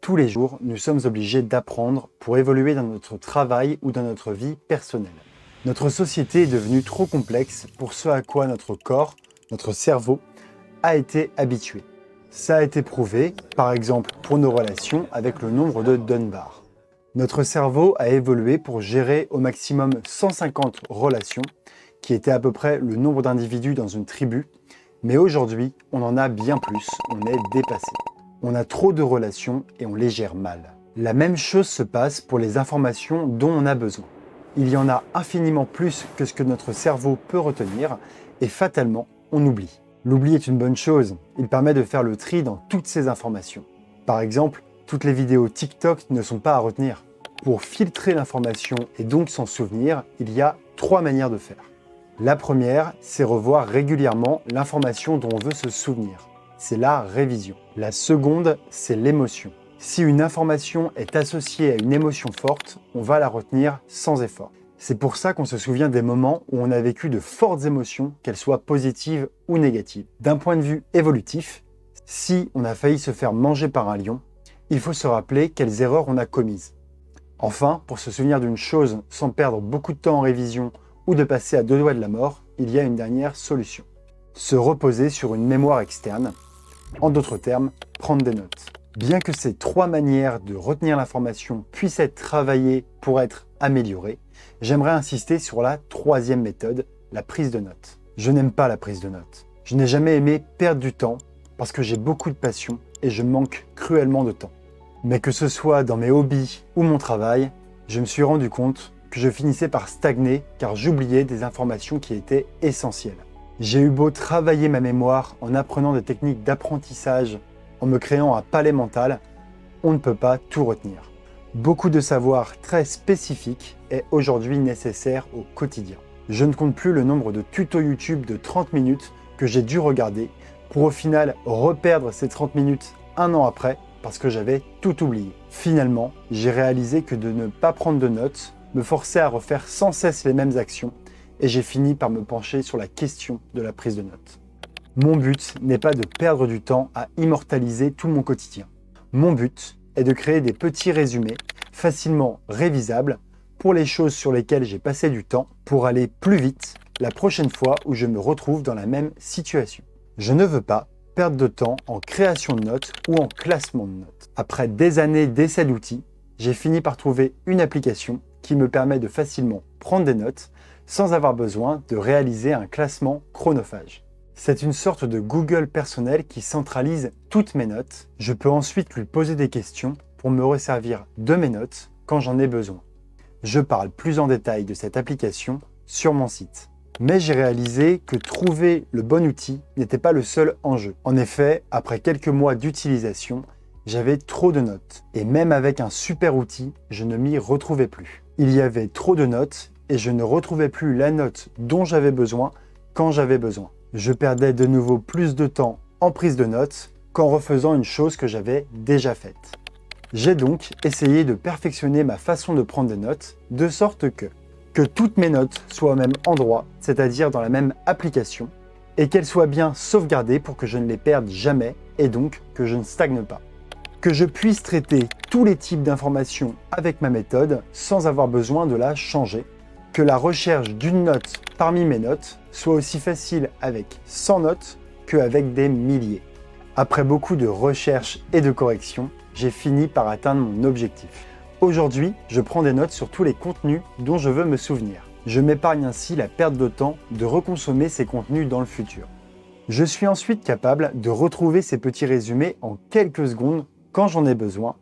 Tous les jours, nous sommes obligés d'apprendre pour évoluer dans notre travail ou dans notre vie personnelle. Notre société est devenue trop complexe pour ce à quoi notre corps, notre cerveau, a été habitué. Ça a été prouvé, par exemple pour nos relations avec le nombre de Dunbar. Notre cerveau a évolué pour gérer au maximum 150 relations, qui était à peu près le nombre d'individus dans une tribu, mais aujourd'hui, on en a bien plus, on est dépassé. On a trop de relations et on les gère mal. La même chose se passe pour les informations dont on a besoin. Il y en a infiniment plus que ce que notre cerveau peut retenir et fatalement, on oublie. L'oubli est une bonne chose, il permet de faire le tri dans toutes ces informations. Par exemple, toutes les vidéos TikTok ne sont pas à retenir. Pour filtrer l'information et donc s'en souvenir, il y a 3 manières de faire. La première, c'est revoir régulièrement l'information dont on veut se souvenir. C'est la révision. La seconde, c'est l'émotion. Si une information est associée à une émotion forte, on va la retenir sans effort. C'est pour ça qu'on se souvient des moments où on a vécu de fortes émotions, qu'elles soient positives ou négatives. D'un point de vue évolutif, si on a failli se faire manger par un lion, il faut se rappeler quelles erreurs on a commises. Enfin, pour se souvenir d'une chose sans perdre beaucoup de temps en révision ou de passer à 2 doigts de la mort, il y a une dernière solution. Se reposer sur une mémoire externe. En d'autres termes, prendre des notes. Bien que ces 3 manières de retenir l'information puissent être travaillées pour être améliorées, j'aimerais insister sur la 3e méthode, la prise de notes. Je n'aime pas la prise de notes. Je n'ai jamais aimé perdre du temps parce que j'ai beaucoup de passion et je manque cruellement de temps. Mais que ce soit dans mes hobbies ou mon travail, je me suis rendu compte que je finissais par stagner car j'oubliais des informations qui étaient essentielles. J'ai eu beau travailler ma mémoire en apprenant des techniques d'apprentissage, en me créant un palais mental, on ne peut pas tout retenir. Beaucoup de savoir très spécifique est aujourd'hui nécessaire au quotidien. Je ne compte plus le nombre de tutos YouTube de 30 minutes que j'ai dû regarder pour au final reperdre ces 30 minutes un an après parce que j'avais tout oublié. Finalement, j'ai réalisé que de ne pas prendre de notes me forçait à refaire sans cesse les mêmes actions et j'ai fini par me pencher sur la question de la prise de notes. Mon but n'est pas de perdre du temps à immortaliser tout mon quotidien. Mon but est de créer des petits résumés facilement révisables pour les choses sur lesquelles j'ai passé du temps pour aller plus vite la prochaine fois où je me retrouve dans la même situation. Je ne veux pas perdre de temps en création de notes ou en classement de notes. Après des années d'essais d'outils, j'ai fini par trouver une application qui me permet de facilement prendre des notes sans avoir besoin de réaliser un classement chronophage. C'est une sorte de Google personnel qui centralise toutes mes notes. Je peux ensuite lui poser des questions pour me resservir de mes notes quand j'en ai besoin. Je parle plus en détail de cette application sur mon site. Mais j'ai réalisé que trouver le bon outil n'était pas le seul enjeu. En effet, après quelques mois d'utilisation, j'avais trop de notes. Et même avec un super outil, je ne m'y retrouvais plus. Il y avait trop de notes et je ne retrouvais plus la note dont j'avais besoin quand j'avais besoin. Je perdais de nouveau plus de temps en prise de notes qu'en refaisant une chose que j'avais déjà faite. J'ai donc essayé de perfectionner ma façon de prendre des notes de sorte que toutes mes notes soient au même endroit, c'est-à-dire dans la même application, et qu'elles soient bien sauvegardées pour que je ne les perde jamais et donc que je ne stagne pas. Que je puisse traiter tous les types d'informations avec ma méthode sans avoir besoin de la changer. Que la recherche d'une note parmi mes notes soit aussi facile avec 100 notes qu'avec des milliers. Après beaucoup de recherches et de corrections, j'ai fini par atteindre mon objectif. Aujourd'hui, je prends des notes sur tous les contenus dont je veux me souvenir. Je m'épargne ainsi la perte de temps de reconsommer ces contenus dans le futur. Je suis ensuite capable de retrouver ces petits résumés en quelques secondes quand j'en ai besoin,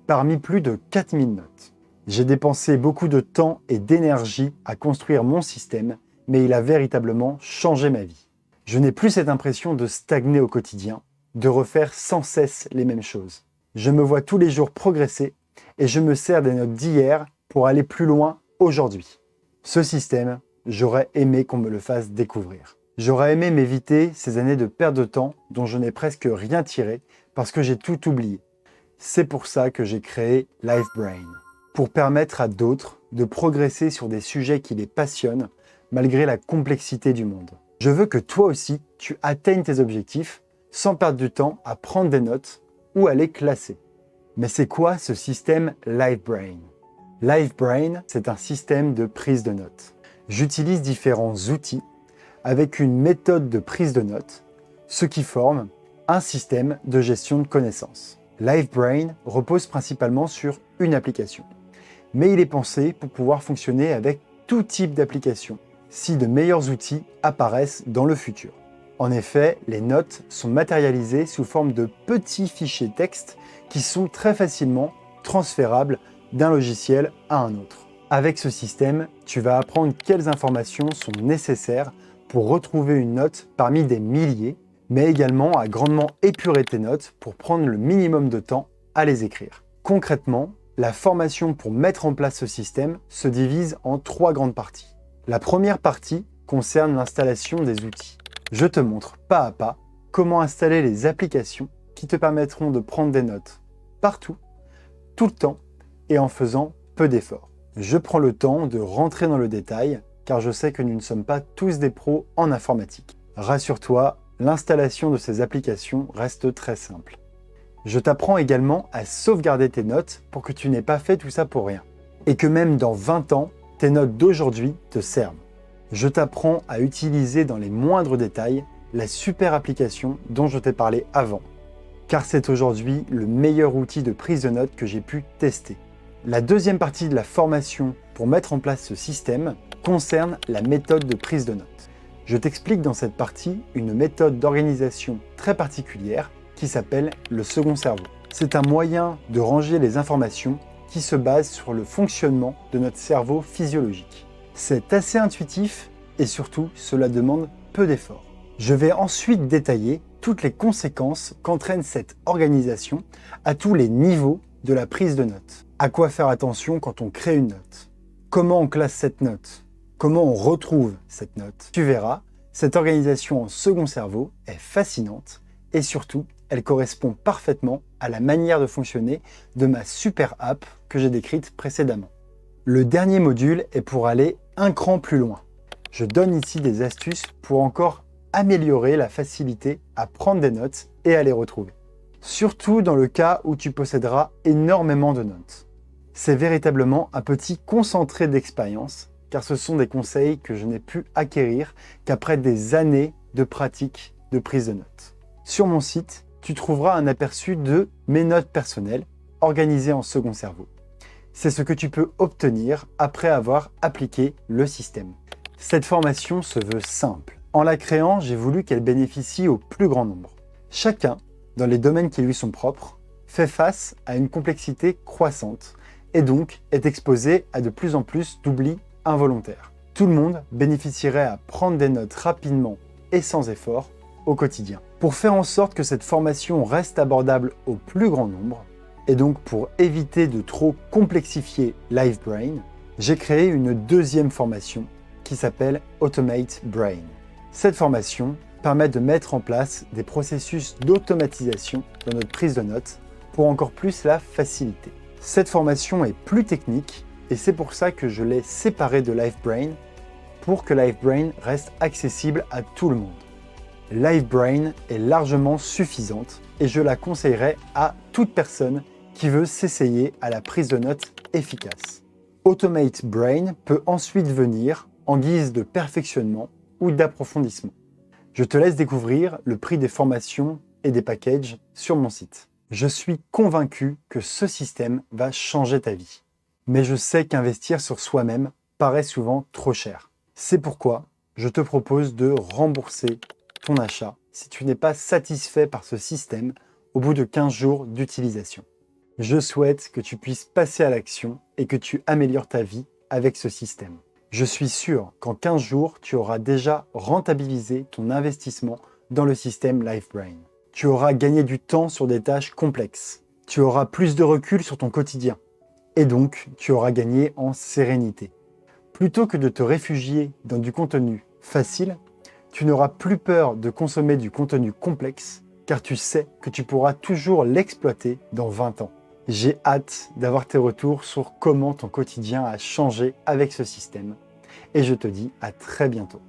parmi plus de 4000 notes. J'ai dépensé beaucoup de temps et d'énergie à construire mon système, mais il a véritablement changé ma vie. Je n'ai plus cette impression de stagner au quotidien, de refaire sans cesse les mêmes choses. Je me vois tous les jours progresser et je me sers des notes d'hier pour aller plus loin aujourd'hui. Ce système, j'aurais aimé qu'on me le fasse découvrir. J'aurais aimé m'éviter ces années de perte de temps dont je n'ai presque rien tiré parce que j'ai tout oublié. C'est pour ça que j'ai créé LifeBrain. Pour permettre à d'autres de progresser sur des sujets qui les passionnent malgré la complexité du monde. Je veux que toi aussi, tu atteignes tes objectifs sans perdre du temps à prendre des notes ou à les classer. Mais c'est quoi ce système LiveBrain? LiveBrain, c'est un système de prise de notes. J'utilise différents outils avec une méthode de prise de notes, ce qui forme un système de gestion de connaissances. LiveBrain repose principalement sur une application, mais il est pensé pour pouvoir fonctionner avec tout type d'application, si de meilleurs outils apparaissent dans le futur. En effet, les notes sont matérialisées sous forme de petits fichiers texte qui sont très facilement transférables d'un logiciel à un autre. Avec ce système, tu vas apprendre quelles informations sont nécessaires pour retrouver une note parmi des milliers, mais également à grandement épurer tes notes pour prendre le minimum de temps à les écrire. Concrètement, la formation pour mettre en place ce système se divise en 3 grandes parties. La première partie concerne l'installation des outils. Je te montre pas à pas comment installer les applications qui te permettront de prendre des notes partout, tout le temps et en faisant peu d'efforts. Je prends le temps de rentrer dans le détail car je sais que nous ne sommes pas tous des pros en informatique. Rassure-toi, l'installation de ces applications reste très simple. Je t'apprends également à sauvegarder tes notes pour que tu n'aies pas fait tout ça pour rien. Et que même dans 20 ans, tes notes d'aujourd'hui te servent. Je t'apprends à utiliser dans les moindres détails la super application dont je t'ai parlé avant, car c'est aujourd'hui le meilleur outil de prise de notes que j'ai pu tester. La deuxième partie de la formation pour mettre en place ce système concerne la méthode de prise de notes. Je t'explique dans cette partie une méthode d'organisation très particulière qui s'appelle le second cerveau. C'est un moyen de ranger les informations qui se base sur le fonctionnement de notre cerveau physiologique. C'est assez intuitif et surtout cela demande peu d'efforts. Je vais ensuite détailler toutes les conséquences qu'entraîne cette organisation à tous les niveaux de la prise de notes. À quoi faire attention quand on crée une note? Comment on classe cette note? Comment on retrouve cette note? Tu verras, cette organisation en second cerveau est fascinante et surtout, elle correspond parfaitement à la manière de fonctionner de ma super app que j'ai décrite précédemment. Le dernier module est pour aller un cran plus loin. Je donne ici des astuces pour encore améliorer la facilité à prendre des notes et à les retrouver. Surtout dans le cas où tu posséderas énormément de notes. C'est véritablement un petit concentré d'expérience car ce sont des conseils que je n'ai pu acquérir qu'après des années de pratique de prise de notes. Sur mon site, tu trouveras un aperçu de mes notes personnelles organisées en second cerveau. C'est ce que tu peux obtenir après avoir appliqué le système. Cette formation se veut simple. En la créant, j'ai voulu qu'elle bénéficie au plus grand nombre. Chacun, dans les domaines qui lui sont propres, fait face à une complexité croissante et donc est exposé à de plus en plus d'oublis involontaires. Tout le monde bénéficierait à prendre des notes rapidement et sans effort au quotidien. Pour faire en sorte que cette formation reste abordable au plus grand nombre, et donc pour éviter de trop complexifier LiveBrain, j'ai créé une deuxième formation qui s'appelle Automate Brain. Cette formation permet de mettre en place des processus d'automatisation dans notre prise de notes pour encore plus la faciliter. Cette formation est plus technique et c'est pour ça que je l'ai séparée de LiveBrain pour que LiveBrain reste accessible à tout le monde. LiveBrain est largement suffisante et je la conseillerais à toute personne qui veut s'essayer à la prise de notes efficace. Automate Brain peut ensuite venir en guise de perfectionnement ou d'approfondissement. Je te laisse découvrir le prix des formations et des packages sur mon site. Je suis convaincu que ce système va changer ta vie. Mais je sais qu'investir sur soi-même paraît souvent trop cher. C'est pourquoi je te propose de rembourser ton achat si tu n'es pas satisfait par ce système au bout de 15 jours d'utilisation. Je souhaite que tu puisses passer à l'action et que tu améliores ta vie avec ce système. Je suis sûr qu'en 15 jours, tu auras déjà rentabilisé ton investissement dans le système LiveBrain. Tu auras gagné du temps sur des tâches complexes. Tu auras plus de recul sur ton quotidien. Et donc, tu auras gagné en sérénité. Plutôt que de te réfugier dans du contenu facile, tu n'auras plus peur de consommer du contenu complexe car tu sais que tu pourras toujours l'exploiter dans 20 ans. J'ai hâte d'avoir tes retours sur comment ton quotidien a changé avec ce système. Et je te dis à très bientôt.